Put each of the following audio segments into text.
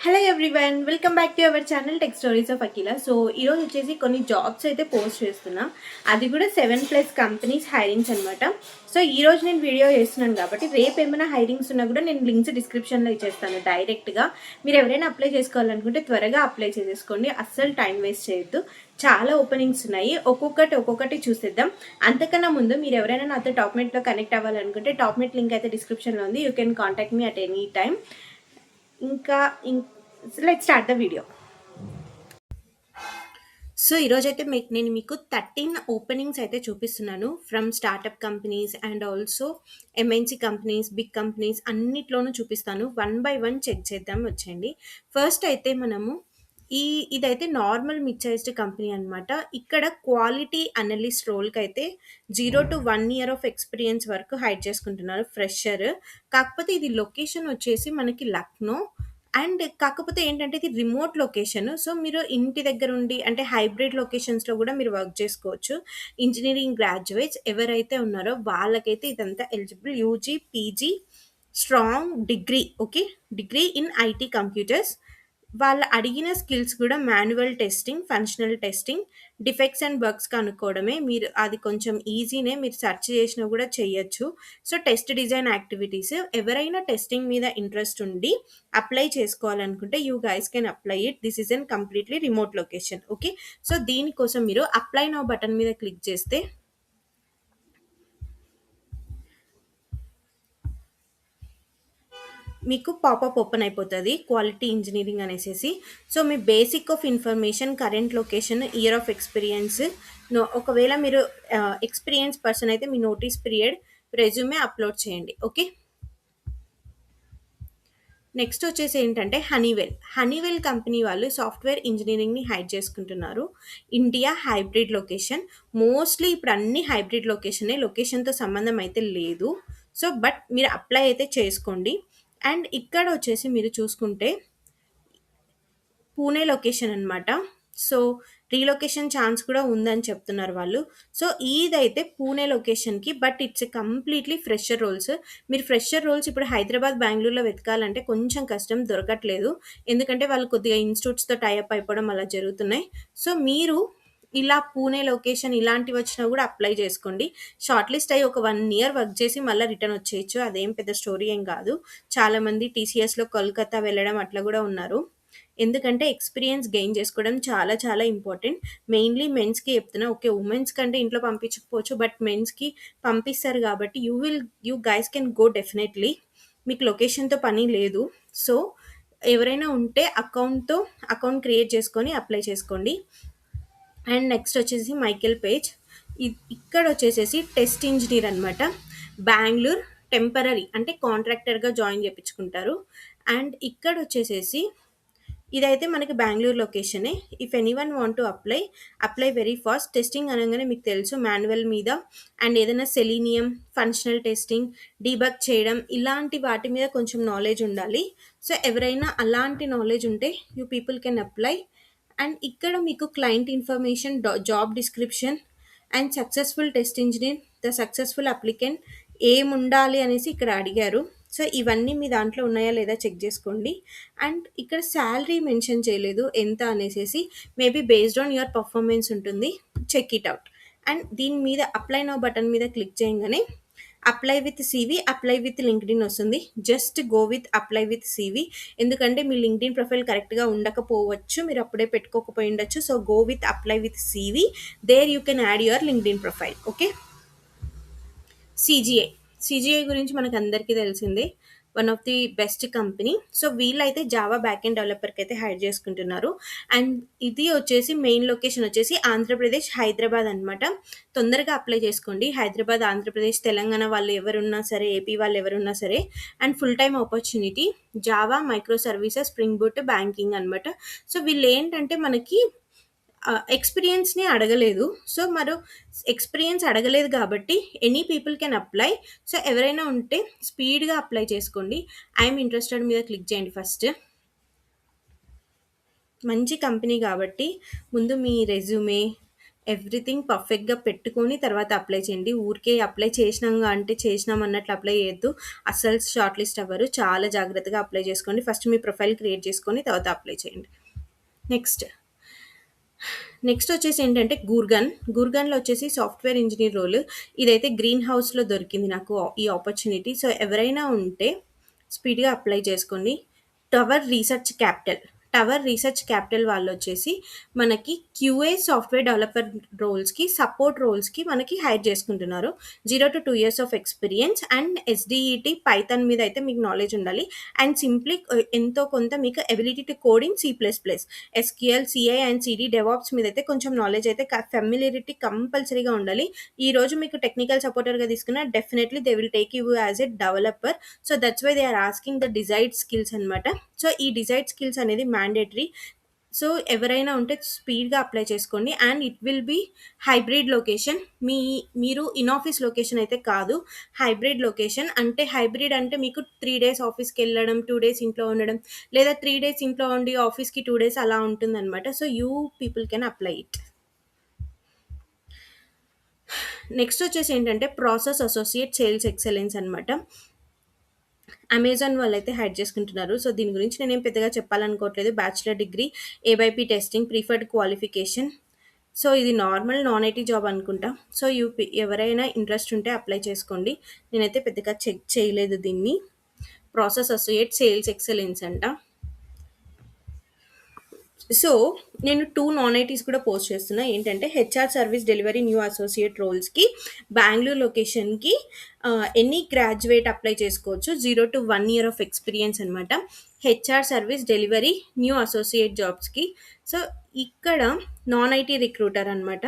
Hello everyone, welcome back to our channel tech stories of Akhila. So ఈరోజు వచ్చేసి కొన్ని jobs అయితే post చేస్తున్నా. అది కూడా 7+ కంపెనీస్ హైరింగ్స్ అనమాట. సో ఈరోజు నేను వీడియో చేస్తున్నాను కాబట్టి రేపు ఏమైనా హైరింగ్స్ ఉన్నా కూడా నేను లింక్స్ డిస్క్రిప్షన్లో ఇచ్చేస్తాను డైరెక్ట్గా. మీరు ఎవరైనా అప్లై చేసుకోవాలనుకుంటే త్వరగా అప్లై చేసేసుకోండి, అస్సలు టైం వేస్ట్ చేయొద్దు. చాలా ఓపెనింగ్స్ ఉన్నాయి, ఒక్కొక్కటి చూసేద్దాం. అంతకన్నా ముందు మీరు ఎవరైనా నాతో టాప్మేట్లో కనెక్ట్ అవ్వాలనుకుంటే టాప్మేట్ లింక్ అయితే డిస్క్రిప్షన్లో ఉంది. You can contact me at any time. ఇంకా let's start the video. So ఈరోజైతే నేను మీకు 13 ఓపెనింగ్స్ అయితే చూపిస్తున్నాను from startup companies and also MNC companies, big companies అన్నిట్లోనూ చూపిస్తాను. వన్ బై వన్ చెక్ చేద్దాం, వచ్చేయండి. ఫస్ట్ అయితే మనము ఇదైతే నార్మల్ మిడ్-సైజ్డ్ కంపెనీ అనమాట. ఇక్కడ క్వాలిటీ అనలిస్ట్ రోల్కి అయితే 0 to 1 year ఆఫ్ ఎక్స్పీరియన్స్ వరకు హైడ్ చేసుకుంటున్నారు, ఫ్రెషర్. కాకపోతే ఇది లొకేషన్ వచ్చేసి మనకి లక్నో. అండ్ కాకపోతే ఏంటంటే ఇది రిమోట్ లొకేషన్. సో మీరు ఇంటి దగ్గర ఉండి అంటే హైబ్రిడ్ లొకేషన్స్లో కూడా మీరు వర్క్ చేసుకోవచ్చు. ఇంజనీరింగ్ గ్రాడ్యుయేట్స్ ఎవరైతే ఉన్నారో వాళ్ళకైతే ఇదంతా eligible. UG, PG, strong degree, okay, degree in IT computers. వాళ్ళు అడిగిన స్కిల్స్ కూడా manual testing, functional testing, defects and bugs కనుక్కోవడమే. మీరు అది కొంచెం ఈజీనే, మీరు సెర్చ్ చేసినా కూడా చేయొచ్చు. So test design activities. ఎవరైనా టెస్టింగ్ మీద ఇంట్రెస్ట్ ఉండి అప్లై చేసుకోవాలనుకుంటే you guys can apply it. This is an completely remote location, okay. So దీనికోసం మీరు అప్లై నౌ బటన్ మీద క్లిక్ చేస్తే మీకు పాపప్ ఓపెన్ అయిపోతుంది, క్వాలిటీ ఇంజనీరింగ్ అనేసి. So me basic of information, current location, year of experience. ఒకవేళ మీరు experience person అయితే మీ నోటీస్ పీరియడ్, రెజ్యూమే అప్లోడ్ చేయండి, ఓకే. నెక్స్ట్ వచ్చేసి ఏంటంటే హనీవెల్ కంపెనీ వాళ్ళు సాఫ్ట్వేర్ ఇంజనీరింగ్ని హైడ్ చేసుకుంటున్నారు. India hybrid location. మోస్ట్లీ ఇప్పుడు అన్ని హైబ్రిడ్ లొకేషన్తో సంబంధం అయితే లేదు. సో బట్ మీరు అప్లై అయితే చేసుకోండి. అండ్ ఇక్కడ వచ్చేసి మీరు చూసుకుంటే పూణే లొకేషన్ అనమాట. సో రీలొకేషన్ ఛాన్స్ కూడా ఉందని చెప్తున్నారు వాళ్ళు. సో ఇదైతే పూణే లొకేషన్కి, but it's completely fresher roles. మీరు ఫ్రెషర్ రోల్స్ ఇప్పుడు హైదరాబాద్, బెంగళూరులో వెతకాలంటే కొంచెం కష్టం, దొరకట్లేదు. ఎందుకంటే వాళ్ళు కొద్దిగా ఇన్స్టిట్యూట్స్తో టైఅప్ అయిపోవడం అలా జరుగుతున్నాయి. సో మీరు ఇలా పూణే లొకేషన్ ఇలాంటివి వచ్చినా కూడా అప్లై చేసుకోండి. షార్ట్ లిస్ట్ అయ్యి ఒక 1 year వర్క్ చేసి మళ్ళీ రిటర్న్ వచ్చేయచ్చు, అదేం పెద్ద స్టోరీ ఏం కాదు. చాలామంది టీసీఎస్లో కోల్కతా వెళ్ళడం అట్లా కూడా ఉన్నారు. ఎందుకంటే ఎక్స్పీరియన్స్ గెయిన్ చేసుకోవడం చాలా చాలా ఇంపార్టెంట్. మెయిన్లీ మెన్స్కి చెప్తున్నా, ఓకే, ఉమెన్స్ కంటే ఇంట్లో పంపించకపోవచ్చు, బట్ మెన్స్కి పంపిస్తారు కాబట్టి you guys can go definitely. మీకు లొకేషన్తో పని లేదు. సో ఎవరైనా ఉంటే అకౌంట్ క్రియేట్ చేసుకొని అప్లై చేసుకోండి. అండ్ నెక్స్ట్ వచ్చేసి మైకేల్ పేజ్. ఇక్కడ వచ్చేసేసి టెస్ట్ ఇంజనీర్ అనమాట. బెంగళూరు, టెంపరరీ అంటే కాంట్రాక్టర్గా జాయిన్ చేయించుకుంటారు. అండ్ ఇక్కడ వచ్చేసేసి ఇదైతే మనకి బెంగళూరు లొకేషనే. If anyone want to apply very fast. Testing అనగానే మీకు తెలుసు మాన్యువల్ మీద అండ్ ఏదైనా సెలీనియం, ఫంక్షనల్ టెస్టింగ్, డీబగ్ చేయడం ఇలాంటి వాటి మీద కొంచెం నాలెడ్జ్ ఉండాలి. సో ఎవరైనా అలాంటి నాలెడ్జ్ ఉంటే you people can apply. And ఇక్కడ మీకు client information, job description and successful test engineer, the successful applicant ఏముండాలి అనేసి ఇక్కడ అడిగారు. సో ఇవన్నీ మీ దాంట్లో ఉన్నాయా లేదా చెక్ చేసుకోండి. అండ్ ఇక్కడ శాలరీ మెన్షన్ చేయలేదు ఎంత అనేసి, maybe based on your performance ఉంటుంది, చెక్ ఇట్ అవుట్. అండ్ దీని మీద అప్లై నౌ బటన్ మీద క్లిక్ చేయగానే apply with CV, apply with LinkedIn వస్తుంది. Just go with apply with CV. ఎందుకంటే మీ లింక్డ్ఇన్ ప్రొఫైల్ కరెక్ట్గా ఉండకపోవచ్చు, మీరు అప్పుడే పెట్టుకోకపోయి ఉండొచ్చు. So go with apply with CV. There you can add your LinkedIn profile, okay. CGI గురించి మనకు అందరికీ తెలిసిందే, one of the best company. So వీళ్ళైతే జావా బ్యాక్ ఎండ్ డెవలపర్కి అయితే హైర్ చేసుకుంటున్నారు. అండ్ ఇది వచ్చేసి మెయిన్ లొకేషన్ వచ్చేసి ఆంధ్రప్రదేశ్, హైదరాబాద్ అనమాట. తొందరగా అప్లై చేసుకోండి. హైదరాబాద్, ఆంధ్రప్రదేశ్, తెలంగాణ వాళ్ళు ఎవరున్నా సరే, ఏపీ వాళ్ళు ఎవరున్నా సరే. And full time opportunity, Java, micro services, spring boot, banking అనమాట. సో వీళ్ళు ఏంటంటే మనకి ఎక్స్పీరియన్స్ని అడగలేదు. సో మరో ఎక్స్పీరియన్స్ అడగలేదు కాబట్టి any people can apply. So ఎవరైనా ఉంటే స్పీడ్గా అప్లై చేసుకోండి. ఐఎమ్ ఇంట్రెస్టెడ్ మీద క్లిక్ చేయండి. ఫస్ట్ మంచి కంపెనీ కాబట్టి ముందు మీ రెజ్యూమే, ఎవ్రీథింగ్ పర్ఫెక్ట్‌గా పెట్టుకొని తర్వాత అప్లై చేయండి. ఊరికే అప్లై చేసినాంగా అంటే చేసినాం అన్నట్లు అప్లై చేయొద్దు. అస్సలు షార్ట్ లిస్ట్ అవ్వరు. చాలా జాగ్రత్తగా అప్లై చేసుకోండి. ఫస్ట్ మీ ప్రొఫైల్ క్రియేట్ చేసుకొని తర్వాత అప్లై చేయండి. నెక్స్ట్, నెక్స్ట్ వచ్చేసి ఏంటంటే గూర్గన్. గూర్గన్‌లో వచ్చేసి సాఫ్ట్‌వేర్ ఇంజినీర్ రోల్. ఇదైతే గ్రీన్ హౌస్‌లో దొరికింది నాకు ఈ ఆపర్చునిటీ. సో, ఎవరైనా ఉంటే స్పీడ్‌గా అప్లై చేసుకోండి. Tower Research Capital. Tower Research Capital వాళ్ళొచ్చేసి మనకి క్యూఏ సాఫ్ట్‌వేర్ డెవలపర్ రోల్స్‌కి, సపోర్ట్ రోల్స్‌కి మనకి హైర్ చేసుకుంటున్నారు. 0-2 years of experience and SDET, Python మీద అయితే మీకు నాలెడ్జ్ ఉండాలి. అండ్ సింప్లీ ఎంతో కొంత మీకు ability to code in C plus plus, SQL, CI and CD, DevOps మీద అయితే కొంచెం నాలెడ్జ్ అయితే ఫెమిలియారిటీ కంపల్సరీగా ఉండాలి. ఈరోజు మీకు టెక్నికల్ సపోర్టర్‌గా తీసుకున్న definitely they will take you as a developer. So, that's why they are asking the desired skills అనమాట. సో, ఈ డిజైర్డ్ స్కిల్స్ అనేది మ్యాండేటరీ. సో, ఎవరైనా ఉంటే స్పీడ్‌గా అప్లై చేసుకోండి. And it will be hybrid location. మీరు ఇన్ ఆఫీస్ లొకేషన్ అయితే కాదు. హైబ్రిడ్ లొకేషన్ అంటే హైబ్రిడ్ అంటే మీకు 3 డేస్ ఆఫీస్‌కెళ్ళడం, 2 డేస్ ఇంట్లో ఉండడం, లేదా 3 డేస్ ఇంట్లో ఉండి ఆఫీస్‌కి 2 డేస్ అలా ఉంటుందనమాట. So, you people can apply it. Next వచ్చేసి ఏంటంటే ప్రాసెస్ అసోసియేట్ సేల్స్ ఎక్సలెన్స్ అనమాట. అమెజాన్ వాళ్ళైతే హైర్ చేసుకుంటున్నారు. సో, దీని గురించి నేనేం పెద్దగా చెప్పాలనుకోవట్లేదు. బ్యాచిలర్ డిగ్రీ, ఏబైపీ టెస్టింగ్, ప్రిఫర్డ్ క్వాలిఫికేషన్. సో, ఇది నార్మల్ నాన్ ఐటీ జాబ్ అనుకుంటా. సో, ఎవరైనా ఇంట్రెస్ట్ ఉంటే అప్లై చేసుకోండి. నేనైతే పెద్దగా చెక్ చేయలేదు దీన్ని. ప్రాసెస్ అసోసియేట్ సేల్స్ ఎక్సలెన్స్ అంట. సో, నేను 2 నాన్ ఐటీస్ కూడా పోస్ట్ చేస్తున్నా. ఏంటంటే HR service delivery new associate రోల్స్‌కి Bengaluru లొకేషన్‌కి ఎనీ గ్రాడ్యుయేట్ అప్లై చేసుకోవచ్చు. 0-1 ఇయర్ ఆఫ్ ఎక్స్‌పీరియన్స్ అనమాట. HR service delivery new associate జాబ్స్‌కి. సో, ఇక్కడ నాన్ ఐటీ రిక్రూటర్ అనమాట.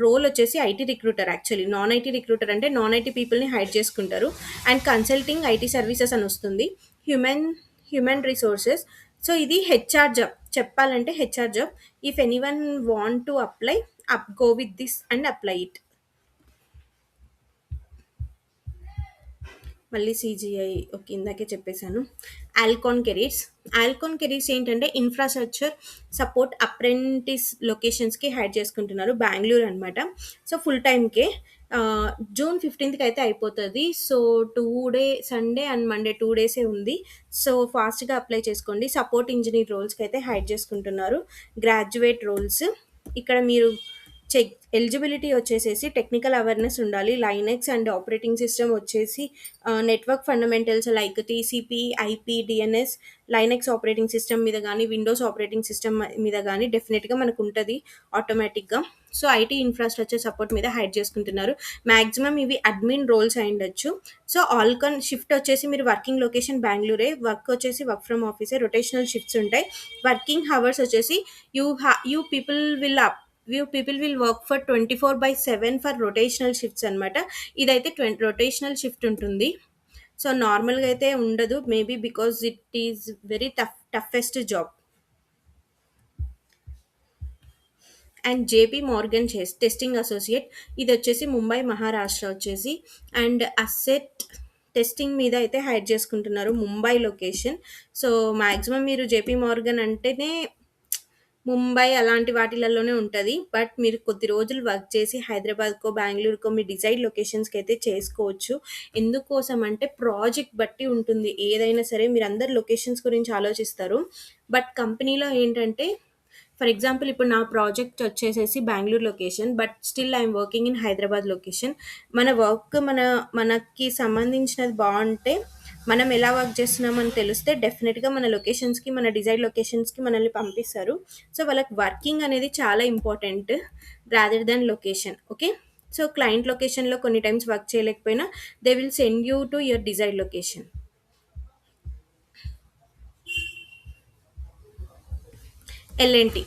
రోల్ వచ్చేసి IT recruiter actually. Non IT recruiter అంటే నాన్ ఐటీ పీపుల్‌ని హైర్ చేసుకుంటారు. అండ్ కన్సల్టింగ్ ఐటీ సర్వీసెస్ అని వస్తుంది. Human human resources. సో, ఇది హెచ్ఆర్ జాబ్. చెప్పాలంటే HR job. If anyone want to apply, go with this and apply it. మళ్ళీ CJI okay. ఇందాకే చెప్పేసాను. ఆల్కాన్ కెరీర్స్. ఆల్కాన్ కెరీర్స్ ఏంటంటే ఇన్‌ఫ్రాస్ట్రక్చర్ సపోర్ట్ అప్రెంటిస్ లొకేషన్స్‌కి హైర్ చేసుకుంటున్నారు. బెంగుళూరు అనమాట. సో, ఫుల్ టైమ్‌కే జూన్ 15కి అయితే అయిపోతది. సో, 2 సండే అండ్ మండే 2 డేసే ఉంది. సో, ఫాస్ట్‌గా అప్లై చేసుకోండి. సపోర్ట్ ఇంజినీర్ రోల్స్‌కైతే హైర్ చేసుకుంటున్నారు. గ్రాడ్యుయేట్ రోల్స్. ఇక్కడ మీరు ఎలిజిబిలిటీ వచ్చేసేసి టెక్నికల్ అవేర్‌నెస్ ఉండాలి. లైనక్స్ అండ్ ఆపరేటింగ్ సిస్టమ్ వచ్చేసి network fundamentals like TCP, IP, DNS, Linux operating system మీద గానీ, విండోస్ ఆపరేటింగ్ సిస్టమ్ మీద గానీ డెఫినిట్‌గా మనకుంటది ఆటోమేటిక్‌గా. సో, ఐటీ ఇన్‌ఫ్రాస్ట్రక్చర్ సపోర్ట్ మీద హైర్ చేసుకుంటున్నారు. మాక్సిమం ఇవి అడ్మిన్ రోల్స్ అయ్యుండొచ్చు. సో, ఆల్‌కన్ షిఫ్ట్ వచ్చేసి మీరు వర్కింగ్ లొకేషన్ బెంగుళూరే. వర్క్ వచ్చేసి వర్క్ ఫ్రమ్ ఆఫీసే. రొటేషనల్ షిఫ్ట్స్ ఉంటాయి. వర్కింగ్ హవర్స్ వచ్చేసి you people will work for 24/7 for rotational shifts అనమాట. ఇదైతే రొటేషనల్ షిఫ్ట్ ఉంటుంది. సో, నార్మల్‌గా అయితే ఉండదు. Maybe because it is very toughest job. And JP Morgan testing associate. ఇది వచ్చేసి ముంబై, మహారాష్ట్ర వచ్చేసి. అండ్ అసెట్ టెస్టింగ్ మీద అయితే హైర్ చేసుకుంటున్నారు. ముంబై లొకేషన్. సో, మాక్సిమం మీరు జేపీ మోర్గన్ అంటేనే ముంబై అలాంటి వాటిలలోనే ఉంటది. బట్ మీరు కొద్ది రోజులు వర్క్ చేసి హైదరాబాద్‌కో, బెంగుళూరుకో మీ డిజైర్డ్ లొకేషన్స్‌కి అయితే చేసుకోవచ్చు. ఎందుకోసం అంటే ప్రాజెక్ట్ బట్టి ఉంటుంది. ఏదైనా సరే మీరందరూ లొకేషన్స్ గురించి ఆలోచిస్తారు. బట్ కంపెనీలో ఏంటంటే ఫర్ ఎగ్జాంపుల్ ఇప్పుడు నా ప్రాజెక్ట్ వచ్చేసేసి Bengaluru location. But still I'm working in Hyderabad location. మన వర్క్ మనకి సంబంధించినది బావుంటే, మనం ఎలా వర్క్ చేస్తున్నామని తెలిస్తే డెఫినిట్‌గా మన లొకేషన్స్‌కి, మన డిజైర్డ్ లొకేషన్స్‌కి మనల్ని పంపిస్తారు. సో, వాళ్ళకి వర్కింగ్ అనేది చాలా important rather than location. Okay. So, client లొకేషన్‌లో కొన్ని టైమ్స్ వర్క్ చేయలేకపోయినా they will send you to your desired location. LNT.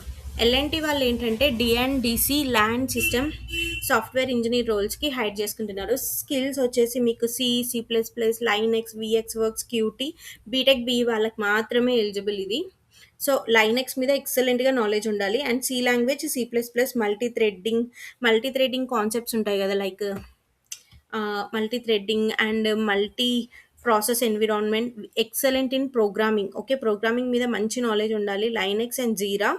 LNT వాళ్ళేంటంటే DNDC land system software engineer రోల్స్‌కి హైర్ చేసుకుంటున్నారు. స్కిల్స్ వచ్చేసి మీకు C, C plus plus, Linux, Vx works, QT, BTech BE వాళ్ళకి మాత్రమే ఎలిజిబుల్ ఇది. సో, లైనక్స్ మీద ఎక్సలెంట్‌గా నాలెడ్జ్ ఉండాలి. And C language, C plus plus, multi threading concepts ఉంటాయి గదా! Like multi threading and multi process environment, excellent in programming. Okay, programming మీద మంచి నాలెడ్జ్ ఉండాలి. లైనెక్స్ అండ్ జీరా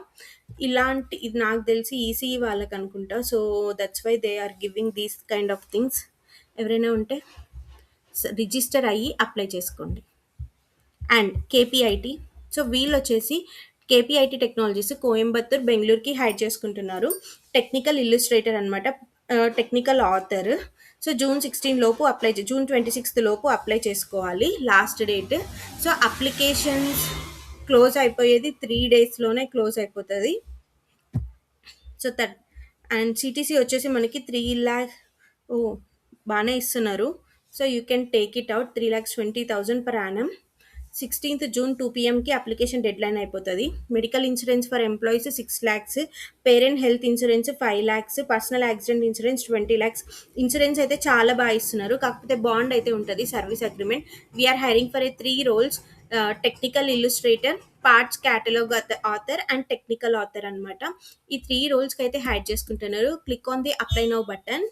ఇలాంటి, ఇది నాకు తెలిసి ఈసీఈ వాళ్ళకి అనుకుంటా. So that's why they are giving these kind of things. ఎవరైనా ఉంటే రిజిస్టర్ అయ్యి అప్లై చేసుకోండి. అండ్ కేపీఐటీ, సో వీళ్ళు వచ్చేసి కేపీఐటీ టెక్నాలజీస్ కోయంబత్తూర్, బెంగళూరుకి హైర్ చేసుకుంటున్నారు. టెక్నికల్ ఇల్లుస్ట్రేటర్ అనమాట, టెక్నికల్ ఆథర్. సో జూన్ 26 లోపు అప్లై చేసుకోవాలి, last date. So applications close అయిపోయేది 3 డేస్లోనే క్లోజ్ అయిపోతుంది. సో అండ్ సిటీసీ వచ్చేసి మనకి 3 lakh, ఓ బాగానే ఇస్తున్నారు. So you can take it out, 3,20,000 per annum. 16th June 2 PMకి అప్లికేషన్ డెడ్ లైన్ అయిపోతుంది. Medical insurance for employees 6 lakhs, parent health insurance 5 lakhs, personal accident insurance 20 lakhs. Insurance అయితే చాలా బాగా ఇస్తున్నారు, కాకపోతే బాండ్ అయితే ఉంటుంది, service agreement. We're hiring for 3 roles, technical illustrator, parts catalogue author and technical author అనమాట. ఈ 3 roles అయితే హైర్ చేసుకుంటున్నారు. Click on the apply now button.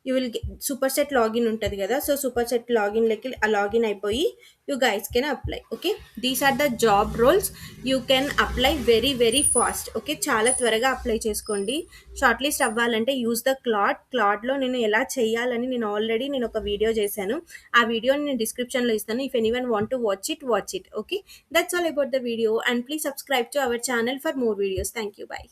You will superset login ఉంటుంది కదా, సో సూపర్ సెట్ లాగిన్లోకి login అయిపోయి you guys can apply. Okay, these are the job roles. You can apply very very fast. Okay, చాలా త్వరగా apply చేసుకోండి. Shortlist అవ్వాలంటే use the క్లాడ్లో నేను ఎలా చేయాలని నేను ఒక వీడియో చేశాను. ఆ వీడియోని నేను డిస్క్రిప్షన్లో ఇస్తాను. If anyone want to watch it. Okay, that's all about the video, and please subscribe to our channel for more videos. Thank you, by.